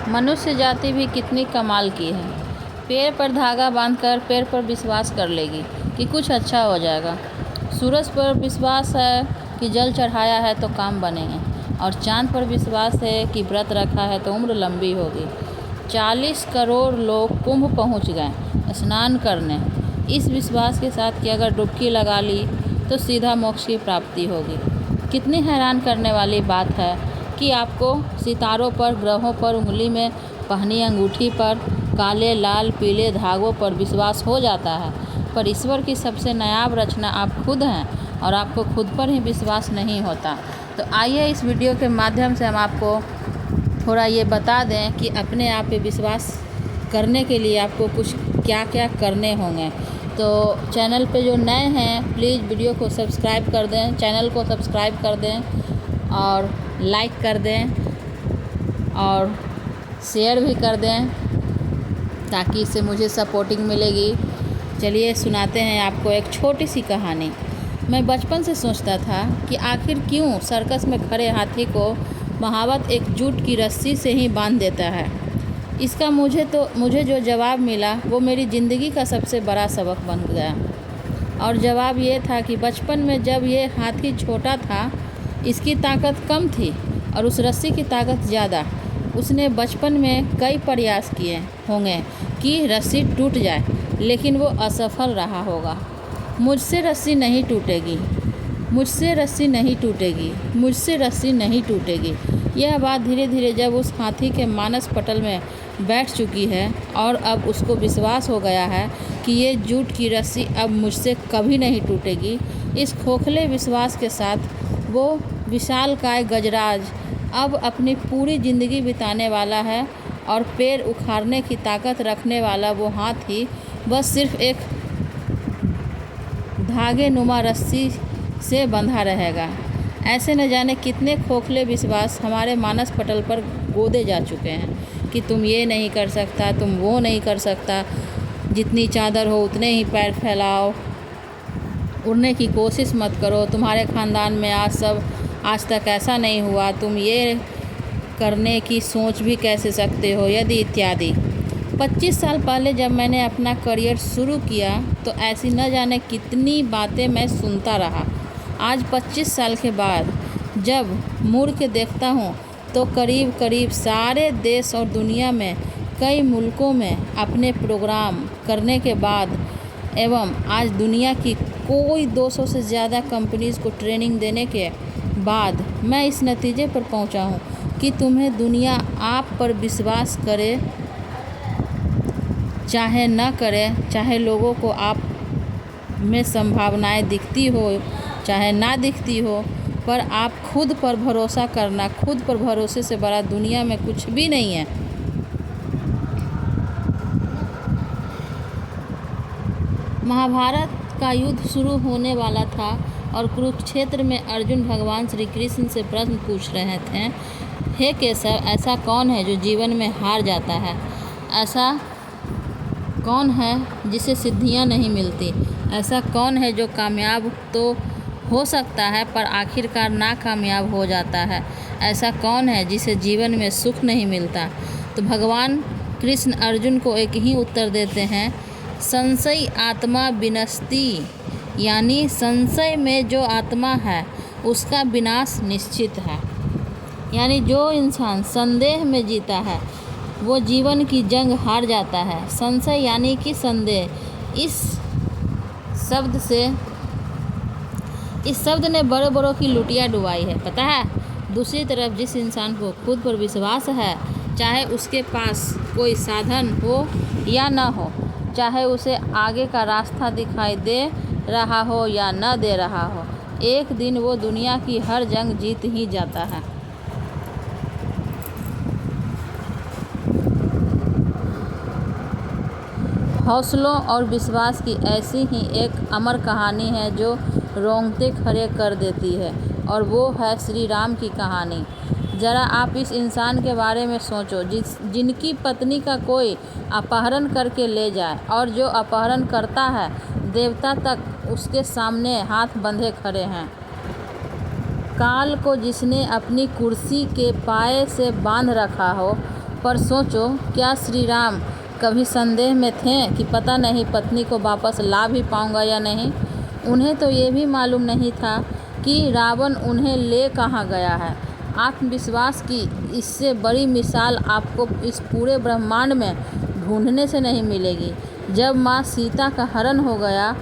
मनुष्य जाति भी कितनी कमाल की है। पैर पर धागा बांधकर पैर पर विश्वास कर लेगी कि कुछ अच्छा हो जाएगा। सूरज पर विश्वास है कि जल चढ़ाया है तो काम बनेंगे, और चांद पर विश्वास है कि व्रत रखा है तो उम्र लंबी होगी। 40 करोड़ लोग कुंभ पहुंच गए स्नान करने, इस विश्वास के साथ कि अगर डुबकी लगा ली तो सीधा मोक्ष की प्राप्ति होगी। कितनी हैरान करने वाली बात है कि आपको सितारों पर, ग्रहों पर, उंगली में पहनी अंगूठी पर, काले, लाल, पीले धागों पर विश्वास हो जाता है, पर ईश्वर की सबसे नायाब रचना आप खुद हैं और आपको खुद पर ही विश्वास नहीं होता। तो आइए इस वीडियो के माध्यम से हम आपको थोड़ा ये बता दें कि अपने आप पे विश्वास करने के लिए आपको कुछ क्या क्या करने होंगे। तो चैनल पे जो नए हैं प्लीज़ वीडियो को सब्सक्राइब कर दें, चैनल को सब्सक्राइब कर दें और लाइक कर दें और शेयर भी कर दें ताकि इससे मुझे सपोर्टिंग मिलेगी। चलिए सुनाते हैं आपको एक छोटी सी कहानी। मैं बचपन से सोचता था कि आखिर क्यों सर्कस में खड़े हाथी को महावत एक जूट की रस्सी से ही बांध देता है। इसका मुझे जो जवाब मिला वो मेरी ज़िंदगी का सबसे बड़ा सबक बन गया। और जवाब ये था कि बचपन में जब ये हाथी छोटा था, इसकी ताकत कम थी और उस रस्सी की ताकत ज़्यादा। उसने बचपन में कई प्रयास किए होंगे कि रस्सी टूट जाए, लेकिन वो असफल रहा होगा। मुझसे रस्सी नहीं टूटेगी, मुझसे रस्सी नहीं टूटेगी, मुझसे रस्सी नहीं टूटेगी। यह बात धीरे धीरे जब उस हाथी के मानस पटल में बैठ चुकी है और अब उसको विश्वास हो गया है कि ये जूट की रस्सी अब मुझसे कभी नहीं टूटेगी, इस खोखले विश्वास के साथ वो विशालकाय गजराज अब अपनी पूरी ज़िंदगी बिताने वाला है। और पैर उखाड़ने की ताकत रखने वाला वो हाथी बस सिर्फ एक धागे नुमा रस्सी से बंधा रहेगा। ऐसे न जाने कितने खोखले विश्वास हमारे मानस पटल पर गोदे जा चुके हैं कि तुम ये नहीं कर सकता, तुम वो नहीं कर सकता, जितनी चादर हो उतने ही पैर फैलाओ, उड़ने की कोशिश मत करो, तुम्हारे ख़ानदान में आज तक ऐसा नहीं हुआ, तुम ये करने की सोच भी कैसे सकते हो, यदि इत्यादि। 25 साल पहले जब मैंने अपना करियर शुरू किया तो ऐसी न जाने कितनी बातें मैं सुनता रहा। आज 25 साल के बाद जब मुड़ के देखता हूँ तो करीब करीब सारे देश और दुनिया में कई मुल्कों में अपने प्रोग्राम करने के बाद एवं आज दुनिया की कोई 200 से ज़्यादा कंपनीज़ को ट्रेनिंग देने के बाद मैं इस नतीजे पर पहुँचा हूँ कि तुम्हें दुनिया आप पर विश्वास करे चाहे न करे, चाहे लोगों को आप में संभावनाएं दिखती हो चाहे ना दिखती हो, पर आप खुद पर भरोसा करना, खुद पर भरोसे से बड़ा दुनिया में कुछ भी नहीं है। महाभारत का युद्ध शुरू होने वाला था और कुरुक्षेत्र में अर्जुन भगवान श्री कृष्ण से प्रश्न पूछ रहे थे, हे केशव, ऐसा कौन है जो जीवन में हार जाता है? ऐसा कौन है जिसे सिद्धियां नहीं मिलती? ऐसा कौन है जो कामयाब तो हो सकता है पर आखिरकार नाकामयाब हो जाता है? ऐसा कौन है जिसे जीवन में सुख नहीं मिलता? तो भगवान कृष्ण अर्जुन को एक ही उत्तर देते हैं, संशय आत्मा विनष्टि, यानी संशय में जो आत्मा है उसका विनाश निश्चित है। यानी जो इंसान संदेह में जीता है वो जीवन की जंग हार जाता है। संशय यानी कि संदेह। इस शब्द ने बड़ों बड़ों की लुटिया डुबाई है, पता है। दूसरी तरफ जिस इंसान को खुद पर विश्वास है, चाहे उसके पास कोई साधन हो या न हो, चाहे उसे आगे का रास्ता दिखाई दे रहा हो या न दे रहा हो, एक दिन वो दुनिया की हर जंग जीत ही जाता है। हौसलों और विश्वास की ऐसी ही एक अमर कहानी है जो रोंगटे खड़े कर देती है, और वो है श्री राम की कहानी। ज़रा आप इस इंसान के बारे में सोचो जिनकी पत्नी का कोई अपहरण करके ले जाए और जो अपहरण करता है देवता तक उसके सामने हाथ बंधे खड़े हैं। काल को जिसने अपनी कुर्सी के पाए से बांध रखा हो पर सोचो, क्या श्री राम कभी संदेह में थे कि पता नहीं पत्नी को वापस ला भी पाऊंगा या नहीं। उन्हें तो ये भी मालूम नहीं था कि रावण उन्हें ले कहाँ गया है। आत्मविश्वास की इससे बड़ी मिसाल आपको इस पूरे ब्रह्मांड में ढूंढने से नहीं मिलेगी। जब माँ सीता का हरण हो गया